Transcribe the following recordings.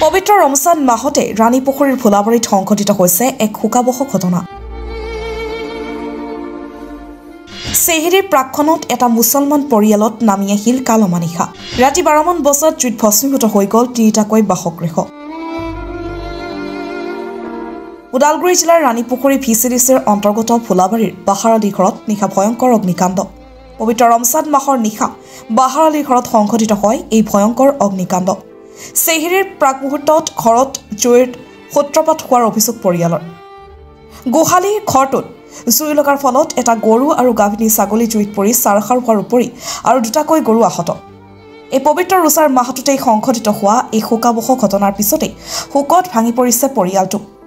পবিত্ৰ ৰমজান মাহতে ৰাণীপুখুৰীৰ ভোলাবাৰীত সংঘটিত হৈছে এক শোকাবহ ঘটনা। চেহেৰীৰ প্ৰাক্ষণত এটা মুছলমান পৰিয়ালত নামি আহিল কালমা নিশা। ৰাতি 12 মান বজাত জুইত ভস্মীভূত হৈ গ'ল তিনিটাকৈ বাসগৃহ। ওদালগুৰি জিলাৰ ৰাণীপুখুৰী VCDCৰ অন্তৰ্গত ভোলাবাৰীৰ বাহাৰালি ঘৰত নিশা ভয়ংকৰ অগ্নিকাণ্ড। পবিত্ৰ ৰমজান মাহৰ নিশা বাহাৰালি ঘৰত সংঘটিত হয় এই ভয়ংকৰ অগ্নিকাণ্ড। চেহেৰীৰ প্ৰাকমুহূৰ্তত ঘৰত জুইৰ সূত্ৰপাত হোৱাৰ অভিযোগ পৰিয়ালৰ। গোহালিৰ ঘৰটোত জুই লগাৰ ফলত এটা গৰু আৰু গাভিনী ছাগলী জুইত পৰি চাৰখাৰ হোৱাৰ উপৰি আৰু দুটাকৈ গৰু আহত। এই পবিত্ৰ ৰোজাৰ মাহটোতেই সংঘটিত হোৱা এই শোকাবহ ঘটনাৰ পিছতেই শোকত ভাঙি পৰিছে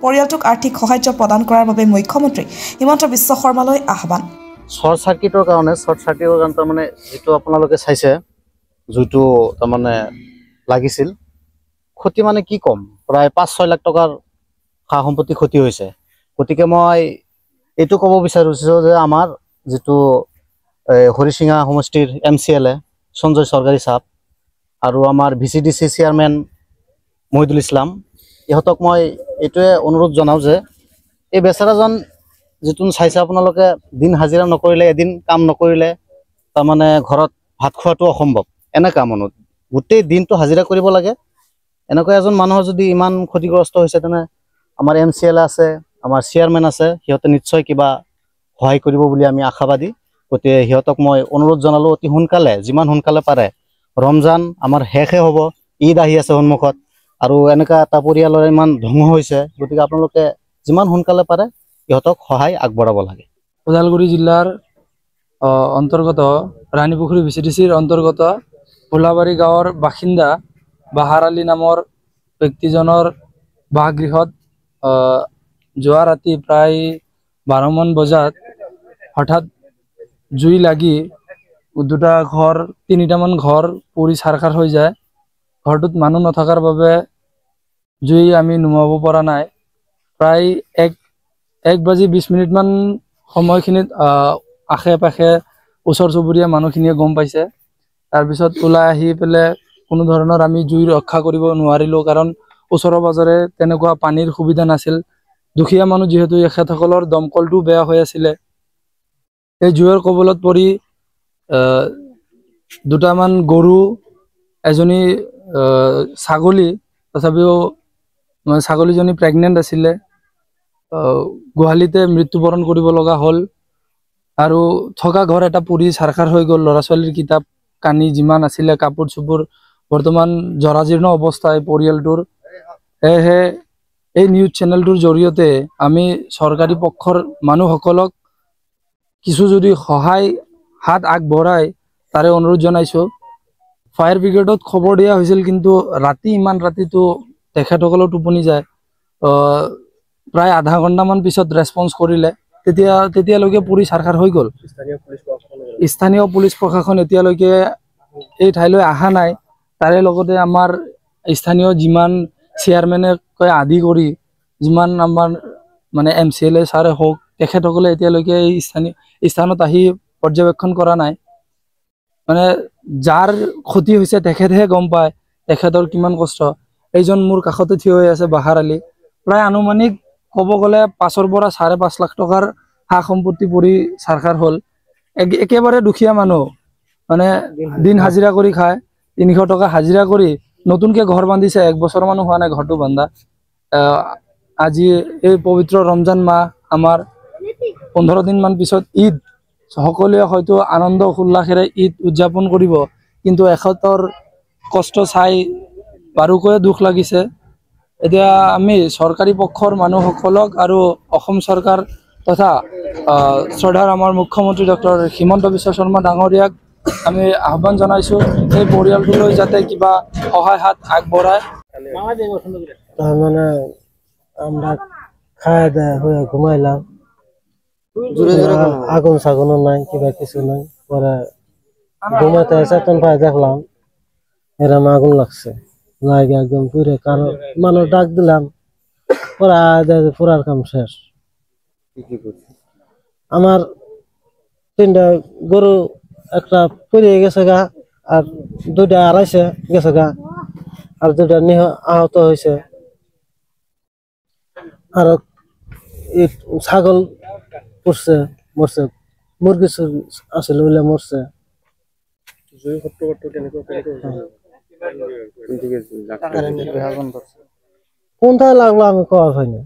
পৰিয়ালটোক আৰ্থিক সাহায্য প্ৰদান কৰাৰ বাবে মুখ্যমন্ত্ৰী হিমন্ত বিশ্ব শৰ্মালৈ আহ্বান। শৰ্ট চাৰ্কিটৰ কাৰণে তাৰমানে যিটো আপোনালোকে চাইছে জুইটো তাৰমানে লাগিছিল, ক্ষতি মানে কি কম, প্ৰায় 5-6 লাখ টকাৰ সা সম্পত্তি ক্ষতি হৈছে। গতিকে মই এইটো ক'ব বিচাৰিছোঁ যে আমাৰ যিটো হৰিচিঙা সমষ্টিৰ MCLA সঞ্জয় চৰকাৰী চাহাব আৰু আমাৰ VCDC চেয়াৰমেন মহিদুল ইছলাম, ইহঁতক মই এইটোৱে অনুৰোধ জনাওঁ যে এই বেচেৰাজন যিটো চাইছে আপোনালোকে, দিন হাজিৰা নকৰিলে, এদিন কাম নকৰিলে তাৰমানে ঘৰত ভাত খোৱাটো অসম্ভৱ। এনেকুৱা মানুহ গোটেই দিনটো হাজিৰা কৰিব লাগে। এনেকুৱা এজন মানুহৰ যদি ইমান ক্ষতিগ্ৰস্ত হৈছে, তেনে আমাৰ MCLA আছে, আমাৰ চেয়াৰমেন আছে, সিহঁতে নিশ্চয় কিবা সহায় কৰিব বুলি আমি আশাবাদী। গতিকে সিহঁতক মই অনুৰোধ জনালোঁ অতি সোনকালে, যিমান সোনকালে পাৰে, ৰমজান আমাৰ শেষে হ'ব, ঈদ আহি আছে সন্মুখত, আৰু এনেকুৱা এটা পৰিয়ালৰ ইমান ধ্বংস হৈছে। গতিকে আপোনালোকে যিমান সোনকালে পাৰে ইহঁতক সহায় আগবঢ়াব লাগে। ওদালগুৰি জিলাৰ অন্তৰ্গত ৰাণীপুখুৰী VCDCৰ অন্তৰ্গত ভোলাবাৰী গাঁৱৰ বাসিন্দা বাহাৰ আলী নামৰ ব্যক্তিজনৰ বাসগৃহত যোৱা ৰাতি প্ৰায় 12 মান বজাত হঠাৎ জুই লাগি দুটা ঘৰ, 3টামান ঘৰ পুৰি চাৰখাৰ হৈ যায়। ঘৰটোত মানুহ নথকাৰ বাবে জুই আমি নুমাব পৰা নাই। প্ৰায় 1:20 মান সময়খিনিত আশে পাশে ওচৰ চুবুৰীয়া মানুহখিনিয়ে গম পাইছে। তাৰপিছত ওলাই আহি পেলাই কোনো ধৰণৰ আমি জুই ৰক্ষা কৰিব নোৱাৰিলোঁ, কাৰণ ওচৰে পাজৰে তেনেকুৱা পানীৰ সুবিধা নাছিল। দুখীয়া মানুহ যিহেতু, এখেতসকলৰ দমকলটো বেয়া হৈ আছিলে। এই জুইৰ কবলত পৰি দুটামান গৰু, এজনী ছাগলী, তথাপিও ছাগলীজনী প্ৰেগনেণ্ট আছিলে, গোহালিতে মৃত্যুবৰণ কৰিব লগা হ'ল। আৰু থকা ঘৰ এটা পুৰি চাৰখাৰ হৈ গ'ল। ল'ৰা ছোৱালীৰ কিতাপ কানি যিমান আছিলে, কাপোৰ চোপোৰ, বৰ্তমান জৰাজীৰ্ণ অৱস্থা এই পৰিয়ালটোৰ। সেয়েহে এই নিউজ চেনেলটোৰ জৰিয়তে আমি চৰকাৰী পক্ষৰ মানুহসকলক কিছু যদি সহায় হাত আগবঢ়াই তাৰে অনুৰোধ জনাইছোঁ। ফায়াৰ ব্ৰিগেডত খবৰ দিয়া হৈছিল, কিন্তু ইমান ৰাতিটো তেখেতসকলেও টোপনি যায়। প্ৰায় আধা ঘণ্টামান পিছত ৰেছপন্স কৰিলে, তেতিয়ালৈকে পুৰি চাৰখাৰ হৈ গ'ল। স্থানীয় পুলিচ প্ৰশাসন এতিয়ালৈকে এই ঠাইলৈ অহা নাই। তাৰে লগতে আমাৰ স্থানীয় যিমান চেয়াৰমেনে আদি কৰি যিমান আমাৰ মানে MCLA ছাৰে হওক, তেখেতসকলে এতিয়ালৈকে এই স্থানত আহি পৰ্যবেক্ষণ কৰা নাই। মানে যাৰ ক্ষতি হৈছে তেখেতহে গম পায় তেখেতৰ কিমান কষ্ট। এইজন মোৰ কাষতে থিয় হৈ আছে, বাহাৰ আলী। প্ৰায় আনুমানিক ক'ব গ'লে 5 পৰা 5.5 লাখ টকাৰ সা সম্পত্তি পৰি চাৰখাৰ হ'ল। একেবাৰে দুখীয়া মানুহ, মানে দিন হাজিৰা কৰি খায়, 300 টকা হাজিৰা কৰি নতুনকৈ ঘৰ বান্ধিছে। 1 বছৰ মানো হোৱা নাই ঘৰটো বান্ধা। আজি এই পবিত্ৰ ৰমজান মাহ, আমাৰ 15 দিনমান পিছত ঈদ। সকলোৱে হয়তো আনন্দ উল্লাসেৰে ঈদ উদযাপন কৰিব, কিন্তু এখেতৰ কষ্ট চাই বাৰুকৈয়ে দুখ লাগিছে। এতিয়া আমি চৰকাৰী পক্ষৰ মানুহসকলক আৰু অসম চৰকাৰ তথা শ্ৰদ্ধাৰ আমাৰ মুখ্যমন্ত্ৰী ডক্টৰ হিমন্ত বিশ্ব শৰ্মা ডাঙৰীয়াক আমি আহ্বান জনাইছোঁ, এই পৰিয়ালটোলৈ যাতে কিবা সহায় হাত আগবঢ়ায়। তাৰমানে আমরা খাওয়া দাওয়া হয়ে ঘুমাইলাম, আগুন সাগুনও নাই, কিবা কিছু নাই। পরে ঘুমাতে চেতন পাই দেখলাম এরম আগুন লাগছে, লাগে একদম পুরে। কারণ মানুষ ডাক দিলাম, পরে পুরার কাম শেষ। আমার 3টা গরু, একটা পুড়িয়ে গেছে গা, আর 2টা আড়াইছে গেছে গা, আর দুটা আহত হয়েছে আর ছাগল পড়ছে মরছে মুরগি আসলে বলে মরছে কোনটায় লাগলো আমি কোয়া পাইনি